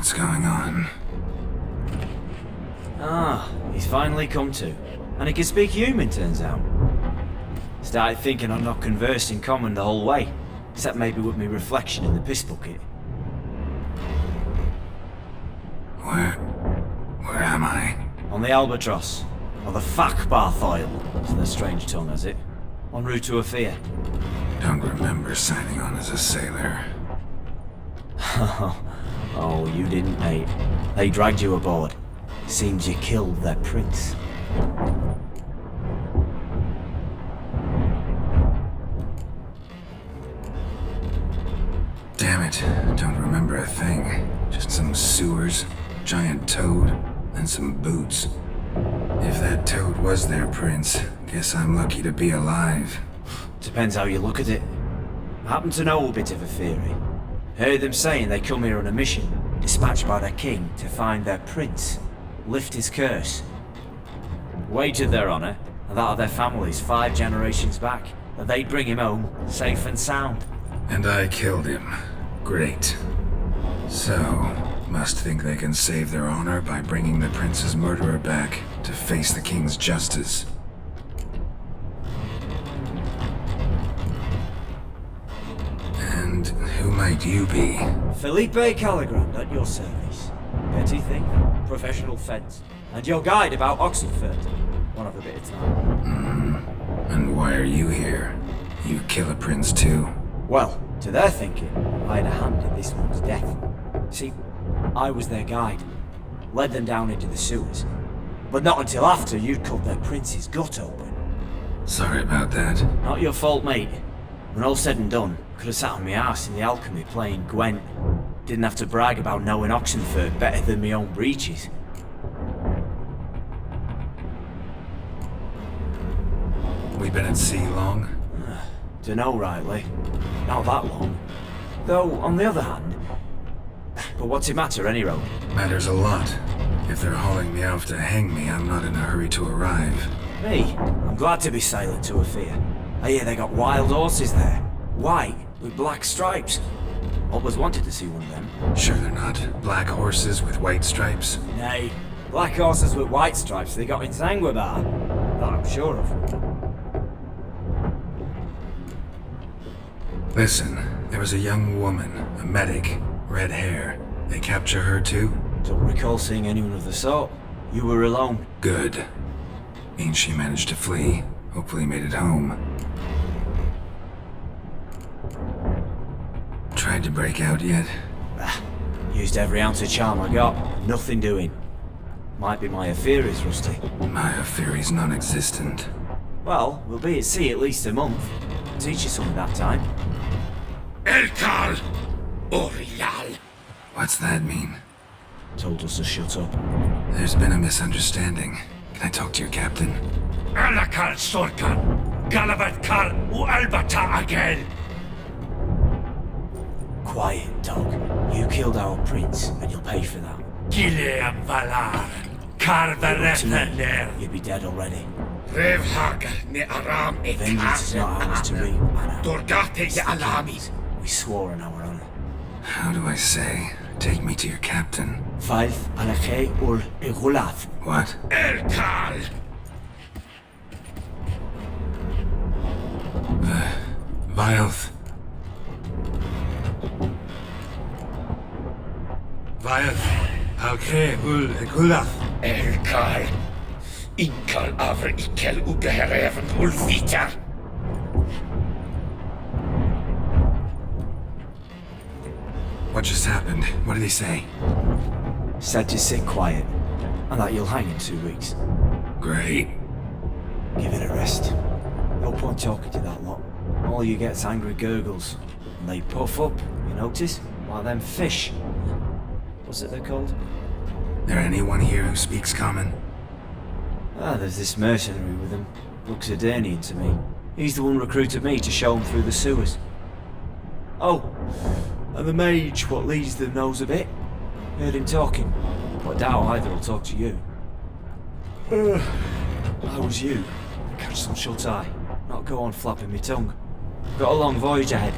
What's going on? Ah, he's finally come to. And he can speak human, turns out. Started thinking I'm not conversed in common the whole way, except maybe with me reflection in the piss bucket. Where am I? On the Albatross, or the Fakbarthoil, as their strange tongue has it. En route to Afia. Don't remember signing on as a sailor. Oh, you didn't, mate. They dragged you aboard. Seems you killed their prince. Damn it, don't remember a thing. Just some sewers, giant toad, and some boots. If that toad was their prince, guess I'm lucky to be alive. Depends how you look at it. I happen to know a bit of a theory. Heard them saying they come here on a mission, dispatched by their king to find their prince, lift his curse. Wagered their honor, and that of their families 5 generations back, that they'd bring him home, safe and sound. And I killed him. Great. So, must think they can save their honor by bringing the prince's murderer back to face the king's justice. And who might you be? Felipe Caligrand at your service. Petty thief, professional fence, and your guide about Oxenford. One of a bit of time. And why are you here? You kill a prince too? Well, to their thinking, I had a hand in this one's death. See, I was their guide, led them down into the sewers. But not until after you'd cut their prince's gut open. Sorry about that. Not your fault, mate. When all said and done, could have sat on my arse in the alchemy playing Gwent. Didn't have to brag about knowing Oxenford better than my own breeches. We been at sea long? Dunno rightly. Not that long. Though, on the other hand... But what's it matter, any road? Matters a lot. If they're hauling me off to hang me, I'm not in a hurry to arrive. Me? I'm glad to be sailing to Afia. I hear they got wild horses there. White, with black stripes. Always wanted to see one of them. Sure they're not black horses with white stripes? Nay, black horses with white stripes they got in Zanguebar. That I'm sure of. Listen, there was a young woman, a medic, red hair. They capture her too? Don't recall seeing anyone of the sort. You were alone. Good. Means she managed to flee. Hopefully made it home. Tried to break out yet? Used every ounce of charm I got. Nothing doing. Might be my Aetheri's rusty. My Aetheri's non-existent. Well, we'll be at sea at least a month. Teach you something that time. Elkal! Orial! What's that mean? Told us to shut up. There's been a misunderstanding. Can I talk to your captain? Alakal Sorkan! Galavat Kal Albata again! Quiet, dog. You killed our prince, and you'll pay for that. Gileam Valar! To Karvarethaner! me, you'd be dead already. Revhag ne Aram Vengeance is not ours to reap, Anna. Dorgate It's de the Alami! king's. We swore on our honor. How do I say? Take me to your captain. Faith Alakhe ul Igulath. What? Elkal! Vilth. Vilth. Alkhe ul Egulath. Elkal! Inkal Avr Ikel Ugehereven Ulvita! What just happened? What did he say? Said to sit quiet, and that you'll hang in 2 weeks. Great. Give it a rest. No point talking to that lot. All you get's angry gurgles. And they puff up, you notice? Like them fish. What's it they're called? There anyone here who speaks common? There's this mercenary with him. Looks Adanian to me. He's the one recruited me to show him through the sewers. Oh, and the mage what leads them knows a bit. Heard him talking, but I doubt either will talk to you. How was you? Catch some shut eye. Not go on flapping me tongue. Got a long voyage ahead.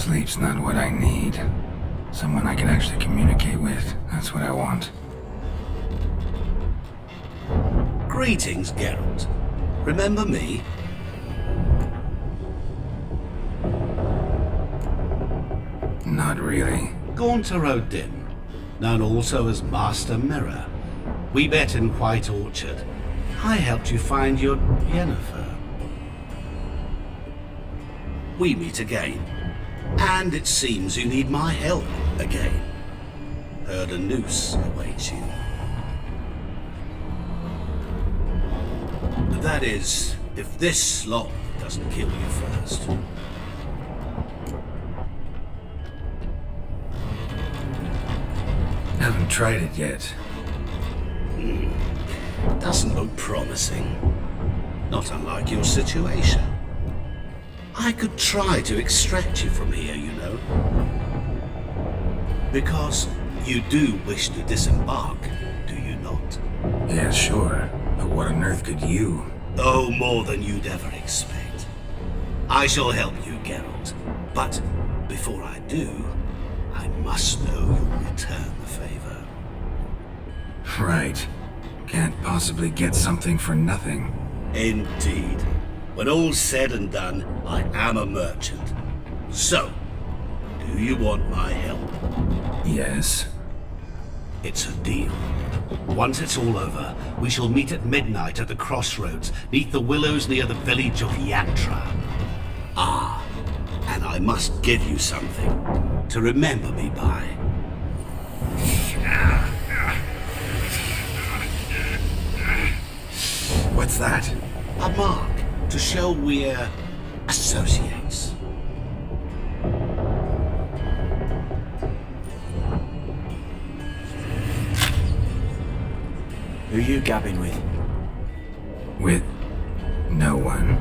Sleep's not what I need. Someone I can actually communicate with. That's what I want. Greetings, Geralt. Remember me? Not really. Gaunter O'Dim, known also as Master Mirror. We met in White Orchard. I helped you find your Yennefer. We meet again. And it seems you need my help again. Heard a noose awaits you. That is, if this slop doesn't kill you first. Haven't tried it yet. Doesn't look promising. Not unlike your situation. I could try to extract you from here, you know. Because you do wish to disembark, do you not? Yeah, sure. But what on earth could you? Oh, more than you'd ever expect. I shall help you, Geralt. But before I do, I must know you'll return the favor. Right. Can't possibly get something for nothing. Indeed. When all's said and done, I am a merchant. So, do you want my help? Yes. It's a deal. Once it's all over, we shall meet at midnight at the crossroads, neath the willows near the village of Yantra. Ah, and I must give you something to remember me by. What's that? A mark to show we're associates. Who you gabbing with? With no one.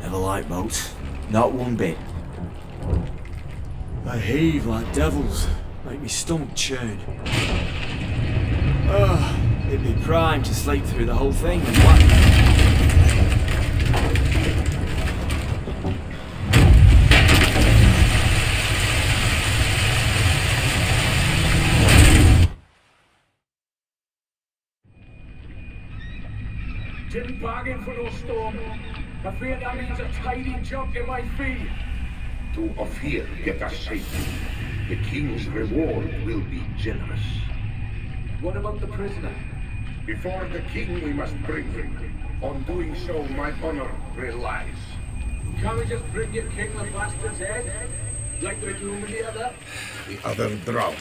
Never liked boats. Not one bit. They heave like devils. Make me stomach churn. It'd be prime to sleep through the whole thing and what? Didn't bargain for no storm. I fear that means a tidy jump in my fee. To Ophir get us safely. The king's reward will be generous. What about the prisoner? Before the king we must bring him. On doing so, my honor relies. Can't we just bring your king the bastard's head? Like we do with the other? The other drowned.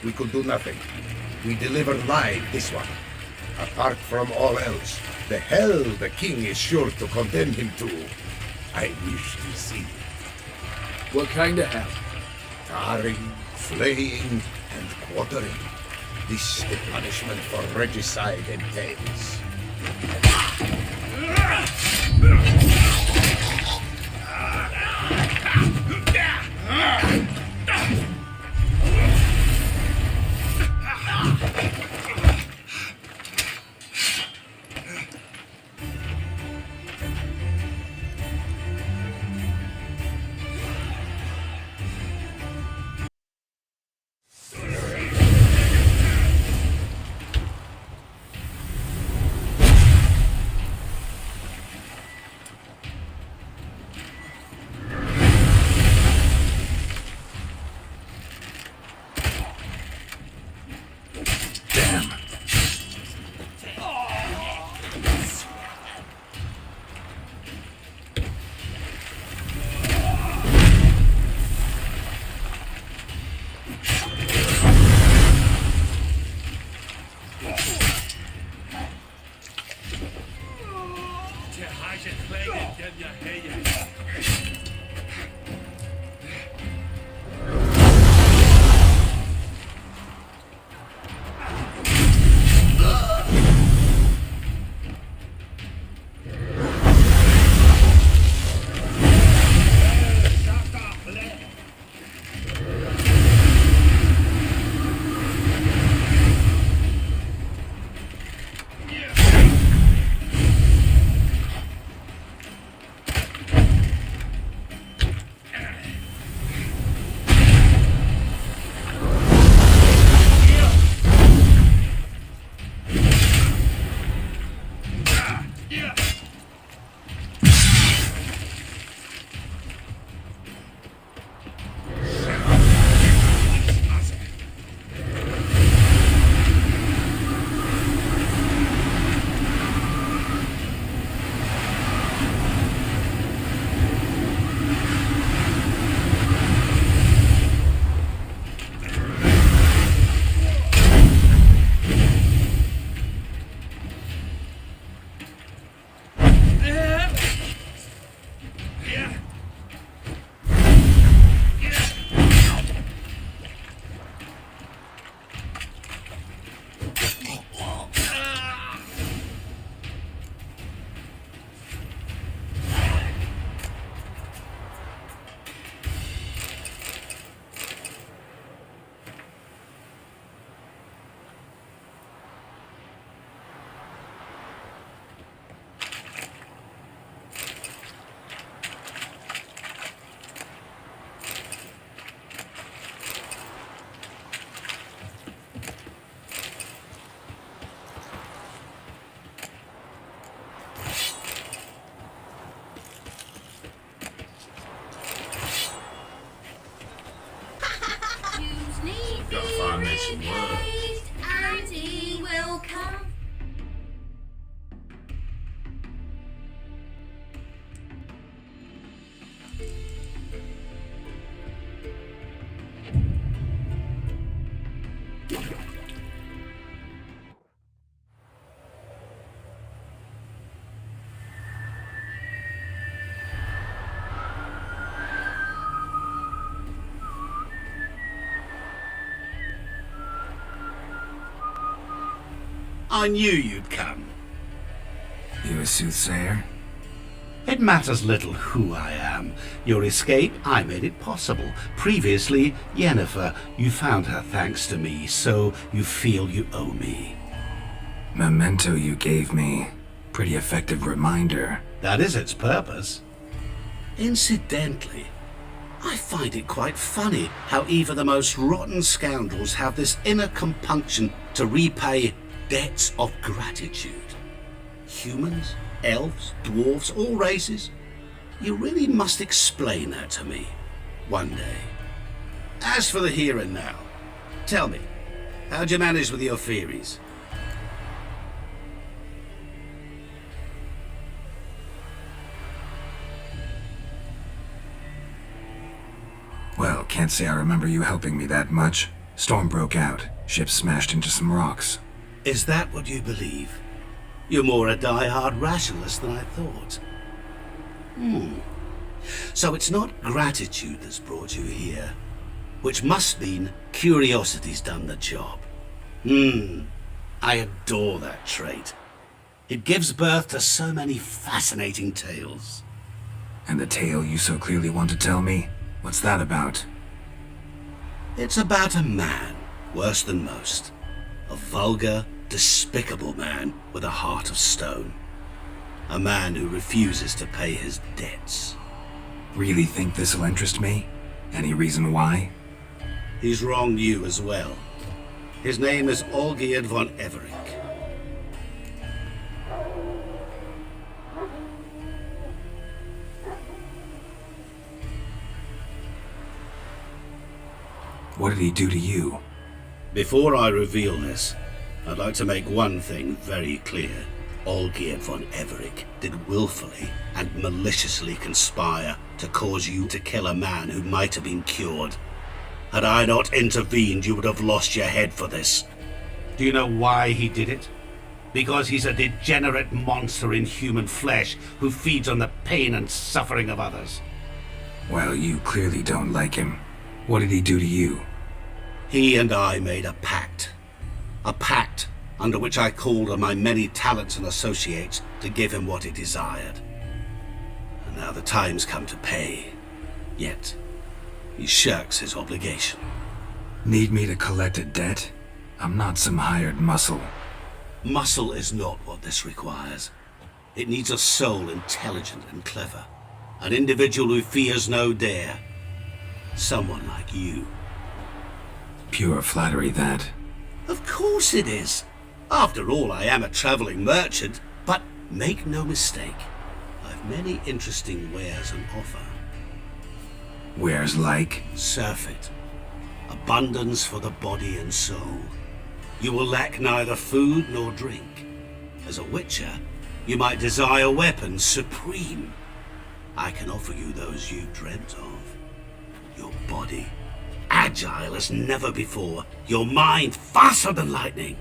We could do nothing. We deliver live this one. Apart from all else, the hell the king is sure to condemn him to, I wish to see. What kind of hell? Tarring, flaying, and quartering. This the punishment for regicide entails. caged and he will come. I knew you'd come. You a soothsayer? It matters little who I am. Your escape, I made it possible. Previously, Yennefer, you found her thanks to me, so you feel you owe me. Memento you gave me. Pretty effective reminder. That is its purpose. Incidentally, I find it quite funny how even the most rotten scoundrels have this inner compunction to repay debts of gratitude. Humans, elves, dwarves, all races. You really must explain that to me one day. As for the here and now, tell me, how'd you manage with your theories? Well, can't say I remember you helping me that much. Storm broke out. Ship smashed into some rocks. Is that what you believe? You're more a die-hard rationalist than I thought. So it's not gratitude that's brought you here, which must mean curiosity's done the job. I adore that trait. It gives birth to so many fascinating tales. And the tale you so clearly want to tell me? What's that about? It's about a man, worse than most. A vulgar, despicable man with a heart of stone. A man who refuses to pay his debts. Really think this'll interest me? Any reason why? He's wronged you as well. His name is Olgierd von Everick. What did he do to you? Before I reveal this, I'd like to make one thing very clear. Olgierd von Everick did willfully and maliciously conspire to cause you to kill a man who might have been cured. Had I not intervened, you would have lost your head for this. Do you know why he did it? Because he's a degenerate monster in human flesh who feeds on the pain and suffering of others. Well, you clearly don't like him. What did he do to you? He and I made a pact. A pact under which I called on my many talents and associates to give him what he desired. And now the time's come to pay. Yet, he shirks his obligation. Need me to collect a debt? I'm not some hired muscle. Muscle is not what this requires. It needs a soul intelligent and clever. An individual who fears no dare. Someone like you. Pure flattery, that. Of course it is. After all, I am a traveling merchant, but make no mistake, I've many interesting wares on offer. Wares like? Surfeit. Abundance for the body and soul. You will lack neither food nor drink. As a witcher, you might desire weapons supreme. I can offer you those you dreamt of. Your body, agile as never before. Your mind, faster than lightning.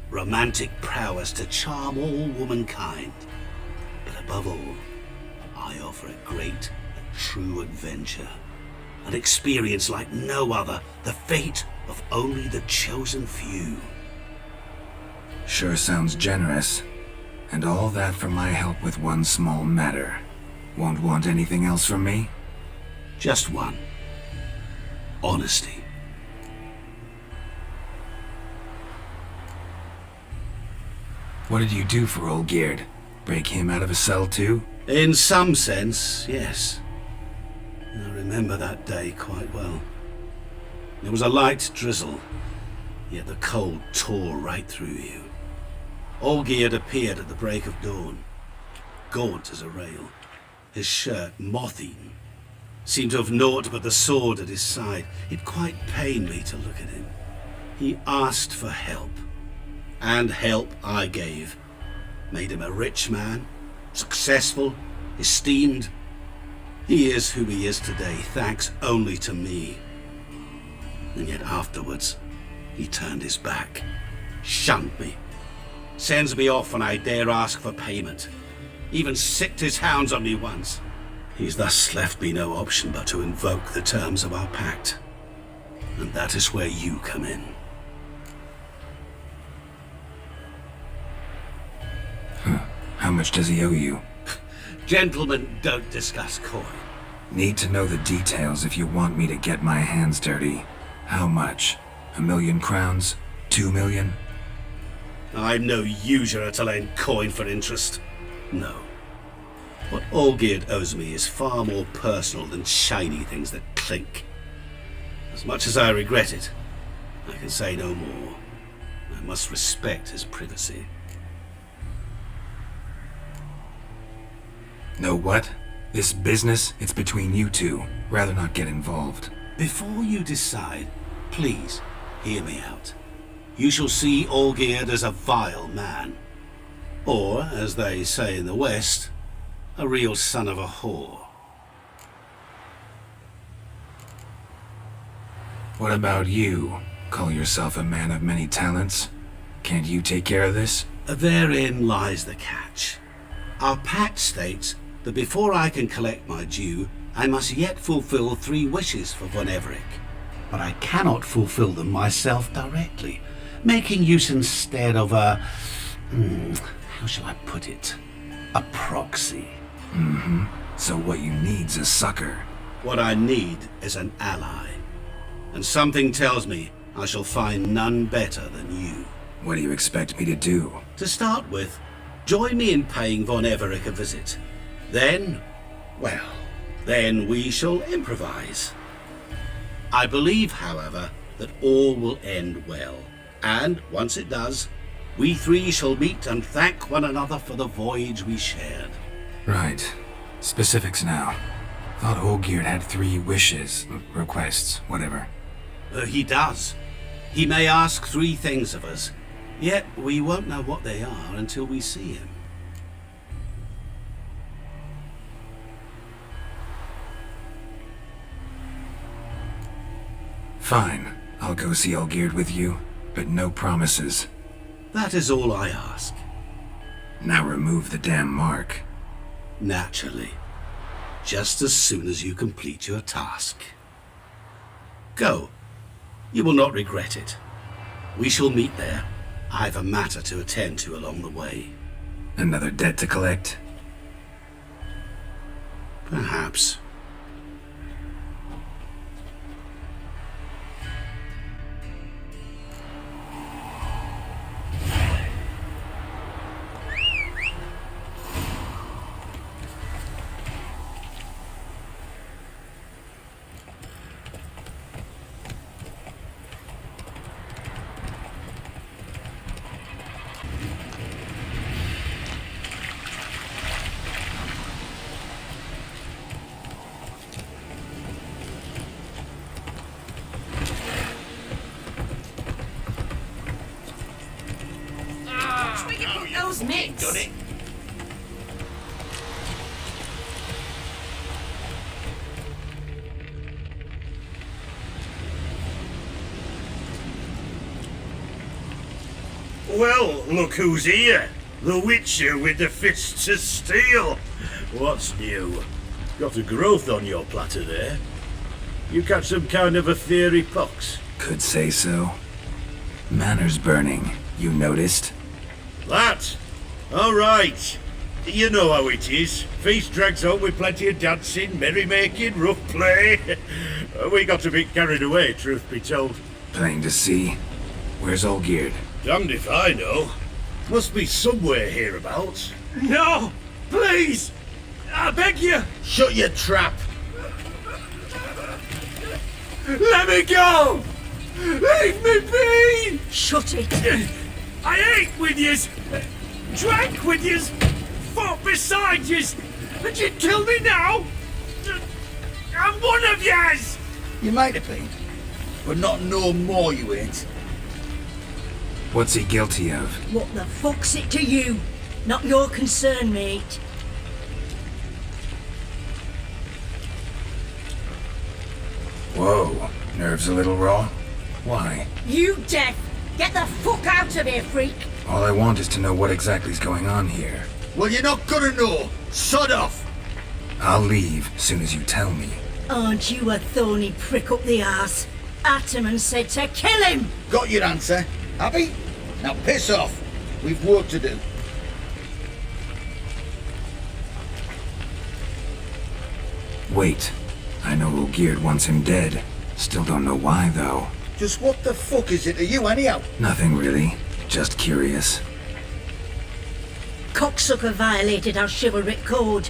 Romantic prowess to charm all womankind. But above all, I offer a great and true adventure. An experience like no other, the fate of only the chosen few. Sure sounds generous. And all that for my help with one small matter. Won't want anything else from me? Just one. Honesty. What did you do for Olgierd? Break him out of a cell too? In some sense, yes. I remember that day quite well. There was a light drizzle, yet the cold tore right through you. Olgierd appeared at the break of dawn, gaunt as a rail, his shirt moth-eaten. Seemed to have naught but the sword at his side. It quite pained me to look at him. He asked for help. And help I gave. Made him a rich man, successful, esteemed. He is who he is today, thanks only to me. And yet afterwards, he turned his back, shunned me, sends me off when I dare ask for payment, even sicked his hounds on me once. He's thus left me no option but to invoke the terms of our pact. And that is where you come in. How much does he owe you? Gentlemen don't discuss coin. Need to know the details if you want me to get my hands dirty. How much? 1,000,000 crowns? 2,000,000? I'm no usurer to lend coin for interest. No. What Olgierd owes me is far more personal than shiny things that clink. As much as I regret it, I can say no more. I must respect his privacy. Know what? This business, it's between you two. Rather not get involved. Before you decide, please hear me out. You shall see Olgierd as a vile man. Or, as they say in the West, a real son of a whore. What about you? Call yourself a man of many talents? Can't you take care of this? Therein lies the catch. Our pact states that before I can collect my due, I must yet fulfill 3 wishes for Von Everec. But I cannot fulfill them myself directly, making use instead of a... how shall I put it? A proxy. So what you need's a sucker. What I need is an ally. And something tells me I shall find none better than you. What do you expect me to do? To start with, join me in paying Von Everec a visit. Then, well, then we shall improvise. I believe, however, that all will end well. And once it does, we 3 shall meet and thank one another for the voyage we shared. Right. Specifics now. Thought Olgierd had 3 wishes, requests, whatever. He does. He may ask 3 things of us, yet we won't know what they are until we see him. Fine. I'll go see Olgierd with you, but no promises. That is all I ask. Now remove the damn mark. Naturally. Just as soon as you complete your task. Go. You will not regret it. We shall meet there. I've a matter to attend to along the way. Another debt to collect? Perhaps. Those mitts. Got it. Well, look who's here. The Witcher with the fists of steel. What's new? Got a growth on your platter there. You catch some kind of a fiery pox? Could say so. Manners burning, you noticed? That? All right. You know how it is. Feast drags on with plenty of dancing, merrymaking, rough play. We got a bit carried away, truth be told. Plain to see. Where's Olgierd? Damned if I know. Must be somewhere hereabouts. No! Please! I beg you! Shut your trap! Let me go! Leave me be! Shut it. I ate with yous, drank with yous, fought beside yous, and you kill me now? I'm one of yous! You might have been, but not no more you ain't. What's he guilty of? What the fuck's it to you? Not your concern, mate. Whoa, nerves a little raw? Why? You deaf! Get the fuck out of here, freak! All I want is to know what exactly's going on here. Well, you're not gonna know. Sod off. I'll leave soon as you tell me. Aren't you a thorny prick up the arse? Ataman said to kill him! Got your answer. Happy? Now piss off. We've work to do. Wait. I know Olgierd wants him dead. Still don't know why, though. Just what the fuck is it to you, anyhow? Nothing really. Just curious. Cocksucker violated our chivalric code.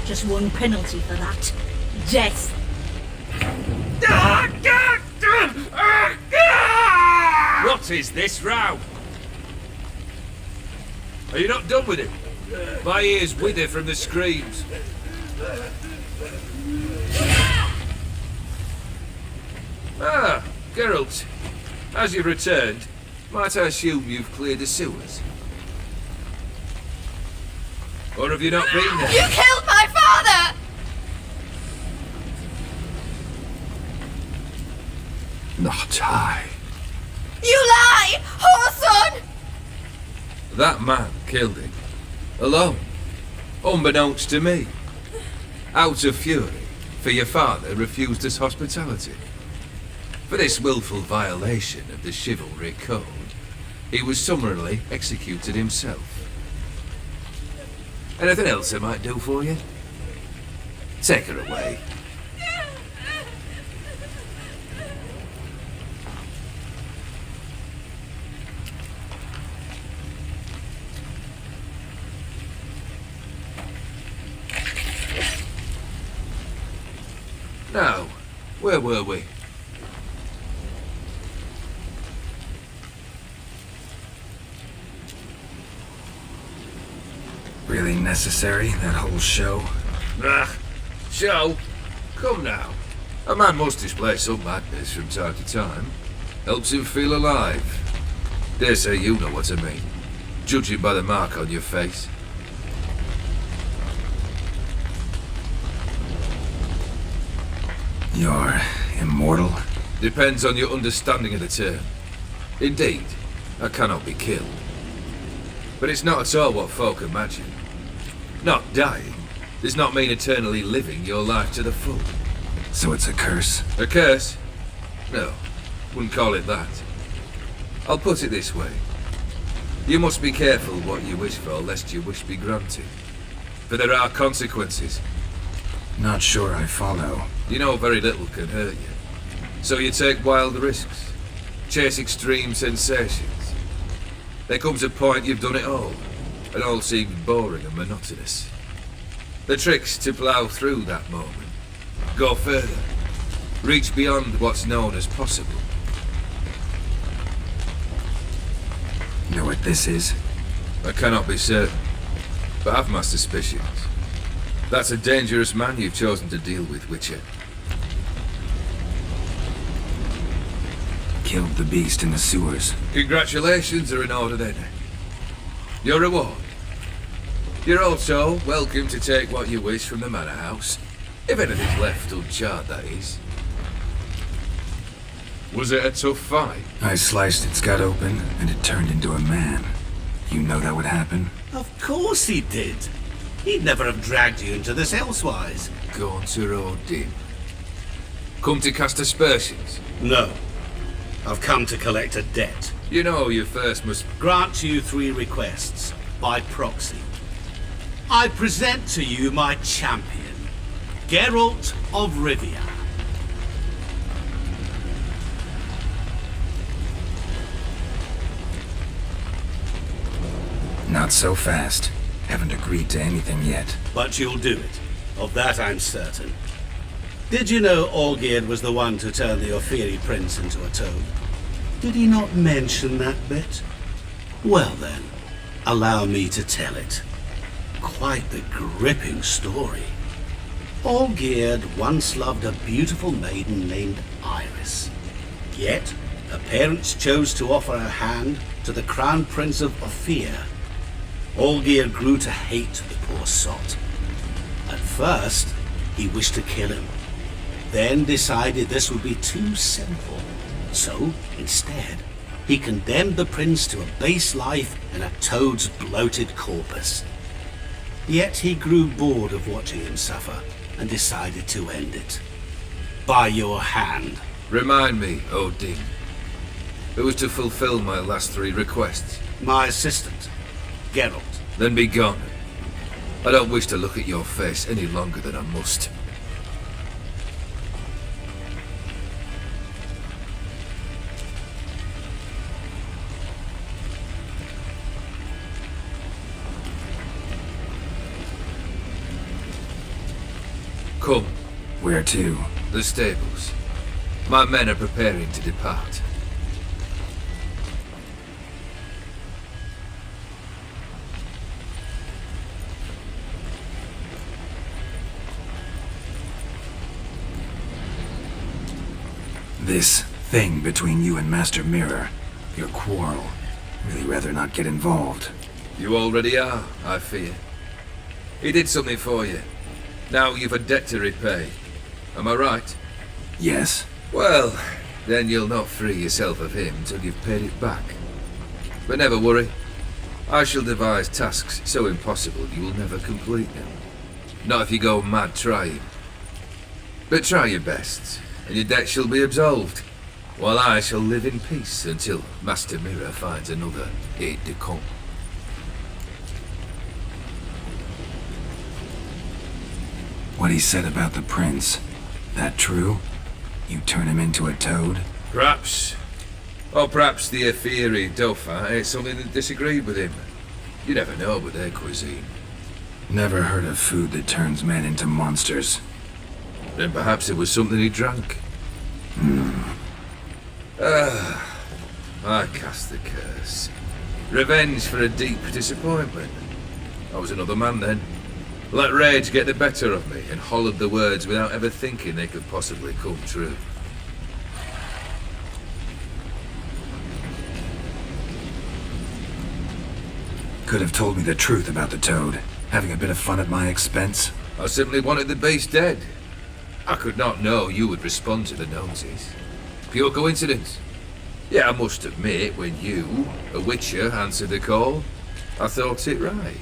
Just one penalty for that. Death. What is this row? Are you not done with him? My ears wither from the screams. Ah, Geralt. As you've returned, might I assume you've cleared the sewers? Or have you not been there? You killed my father! Not I. You lie! Whoreson! That man killed him. Alone. Unbeknownst to me. Out of fury, for your father refused us hospitality. For this willful violation of the chivalry code, he was summarily executed himself. Anything else I might do for you? Take her away. Now, where were we? Really necessary, that whole show? Ah, show? Come now. A man must display some madness from time to time. Helps him feel alive. Dare say you know what I mean. Judging by the mark on your face. You're immortal? Depends on your understanding of the term. Indeed, I cannot be killed. But it's not at all what folk imagine. Not dying does not mean eternally living your life to the full. So it's a curse? A curse? No, wouldn't call it that. I'll put it this way. You must be careful what you wish for, lest your wish be granted. For there are consequences. Not sure I follow. You know very little can hurt you. So you take wild risks. Chase extreme sensations. There comes a point you've done it all, and all seems boring and monotonous. The trick's to plough through that moment. Go further. Reach beyond what's known as possible. Know what this is? I cannot be certain, but I've my suspicions. That's a dangerous man you've chosen to deal with, Witcher. Killed the beast in the sewers. Congratulations are in order then. Your reward. You're also welcome to take what you wish from the manor house. If anything's left uncharred, that is. Was it a tough fight? I sliced its gut open, and it turned into a man. You know that would happen? Of course he did. He'd never have dragged you into this elsewise. Gaunter Odin. Come to cast aspersions. No. I've come to collect a debt. You know you first must... Grant you 3 requests, by proxy. I present to you my champion, Geralt of Rivia. Not so fast. Haven't agreed to anything yet. But you'll do it. Of that I'm certain. Did you know Olgierd was the one to turn the Ophiri prince into a toad? Did he not mention that bit? Well then, allow me to tell it. Quite the gripping story. Olgierd once loved a beautiful maiden named Iris. Yet, her parents chose to offer her hand to to the Crown Prince of Ophir. Olgierd grew to hate the poor sot. At first, he wished to kill him, then decided this would be too simple. So, instead, he condemned the prince to a base life in a toad's bloated corpus. Yet he grew bored of watching him suffer and decided to end it. By your hand. Remind me, Odin, who was to fulfill my last 3 requests? My assistant, Geralt. Then be gone. I don't wish to look at your face any longer than I must. Come. Where to? The stables. My men are preparing to depart. This thing between you and Master Mirror, your quarrel, really rather not get involved. You already are, I fear. He did something for you. Now you've a debt to repay. Am I right? Yes. Well, then you'll not free yourself of him till you've paid it back. But never worry. I shall devise tasks so impossible you will never complete them. Not if you go mad trying. But try your best, and your debt shall be absolved, while I shall live in peace until Master Mirror finds another aide-de-camp. What he said about the prince, that true? You turn him into a toad? Perhaps. Or perhaps the Ephiri Dauphin ate something that disagreed with him. You never know with their cuisine. Never heard of food that turns men into monsters. Then perhaps it was something he drank. I cast the curse. Revenge for a deep disappointment. I was another man then. Let rage get the better of me and hollered the words without ever thinking they could possibly come true. Could have told me the truth about the toad, having a bit of fun at my expense. I simply wanted the beast dead. I could not know you would respond to the noses. Pure coincidence. Yeah, I must admit, when you, a witcher, answered the call, I thought it right.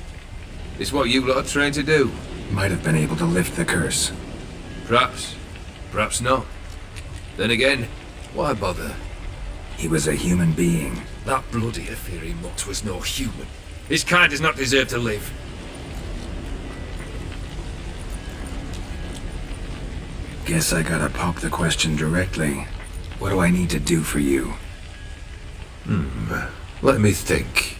It's what you lot are trained to do. Might have been able to lift the curse. Perhaps. Perhaps not. Then again, why bother? He was a human being. That bloody Ephiri mutt was no human. His kind does not deserve to live. Guess I gotta pop the question directly. What do I need to do for you? Let me think.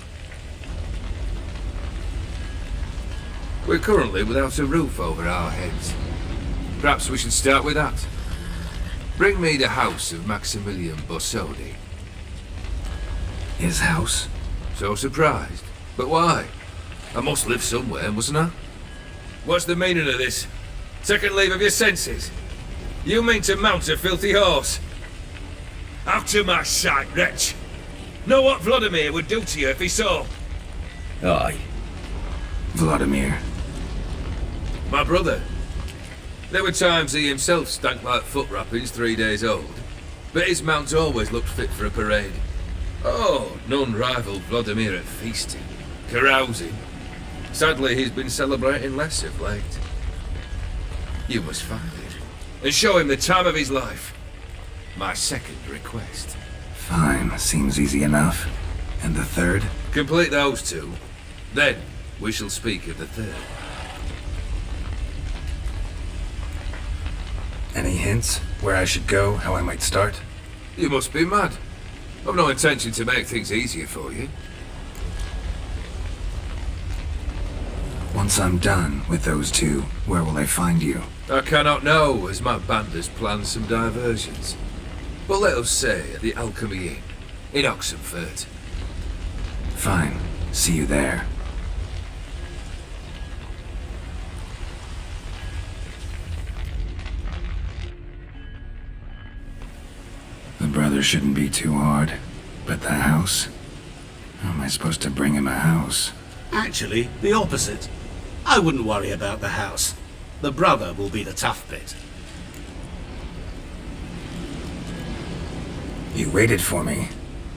We're currently without a roof over our heads. Perhaps we should start with that. Bring me the house of Maximilian Bossodi. His house? So surprised. But why? I must live somewhere, mustn't I? What's the meaning of this? Second leave of your senses? You mean to mount a filthy horse? Out of my sight, wretch! Know what Vladimir would do to you if he saw? Aye. Vladimir. My brother. There were times he himself stank like foot wrappings 3 days old, but his mount always looked fit for a parade. Oh, none rivaled Vladimir at feasting, carousing. Sadly, he's been celebrating less of late. You must find it, and show him the time of his life. My second request. Fine, seems easy enough. And the third? Complete those 2, then we shall speak of the third. Any hints? Where I should go? How I might start? You must be mad. I've no intention to make things easier for you. Once I'm done with those 2, where will I find you? I cannot know, as my band has planned some diversions. But let us say at the Alchemy Inn, in Oxenfurt. Fine. See you there. The brother shouldn't be too hard, but the house? How am I supposed to bring him a house? Actually, the opposite. I wouldn't worry about the house. The brother will be the tough bit. You waited for me.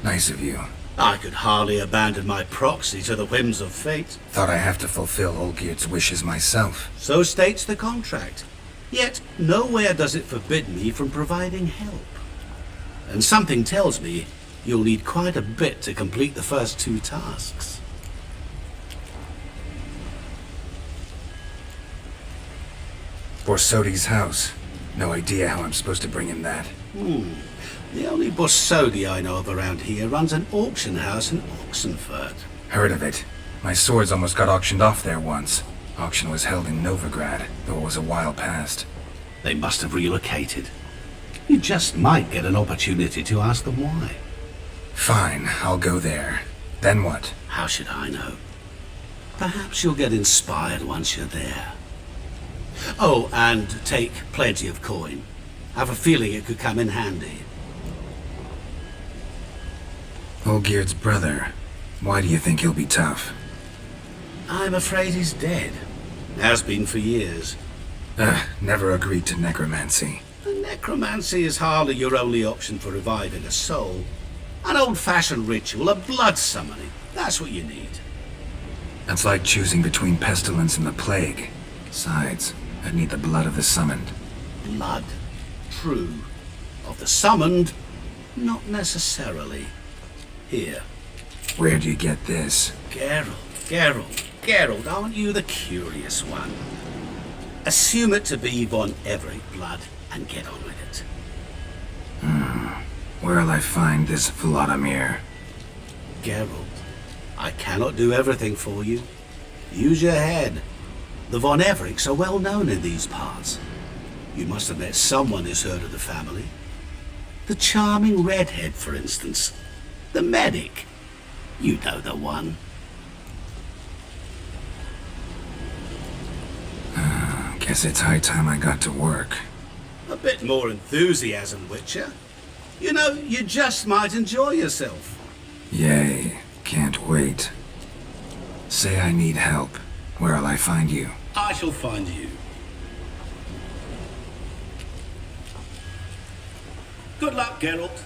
Nice of you. I could hardly abandon my proxy to the whims of fate. Thought I have to fulfill Olgierd's wishes myself. So states the contract. Yet, nowhere does it forbid me from providing help. And something tells me you'll need quite a bit to complete the first 2 tasks. Borsodi's house. No idea how I'm supposed to bring him that. The only Borsodi I know of around here runs an auction house in Oxenfurt. Heard of it. My swords almost got auctioned off there once. Auction was held in Novigrad, though it was a while past. They must have relocated. You just might get an opportunity to ask them why. Fine, I'll go there. Then what? How should I know? Perhaps you'll get inspired once you're there. Oh, and take plenty of coin. Have a feeling it could come in handy. Olgierd's brother. Why do you think he'll be tough? I'm afraid he's dead. Has been for years. Never agreed to necromancy. Necromancy is hardly your only option for reviving a soul. An old-fashioned ritual, a blood summoning. That's what you need. That's like choosing between pestilence and the plague. Besides, I'd need the blood of the summoned. Blood. True. Of the summoned, not necessarily. Here. Where do you get this? Geralt, aren't you the curious one? Assume it to be Von Everett blood and get on with it. Where'll I find this Vladimir? Geralt, I cannot do everything for you. Use your head. The Von Evericks are well known in these parts. You must have met someone who's heard of the family. The charming redhead, for instance. The medic. You know the one. Guess it's high time I got to work. A bit more enthusiasm, Witcher. You know, you just might enjoy yourself. Yay, can't wait. Say I need help. Where'll I find you? I shall find you. Good luck, Geralt.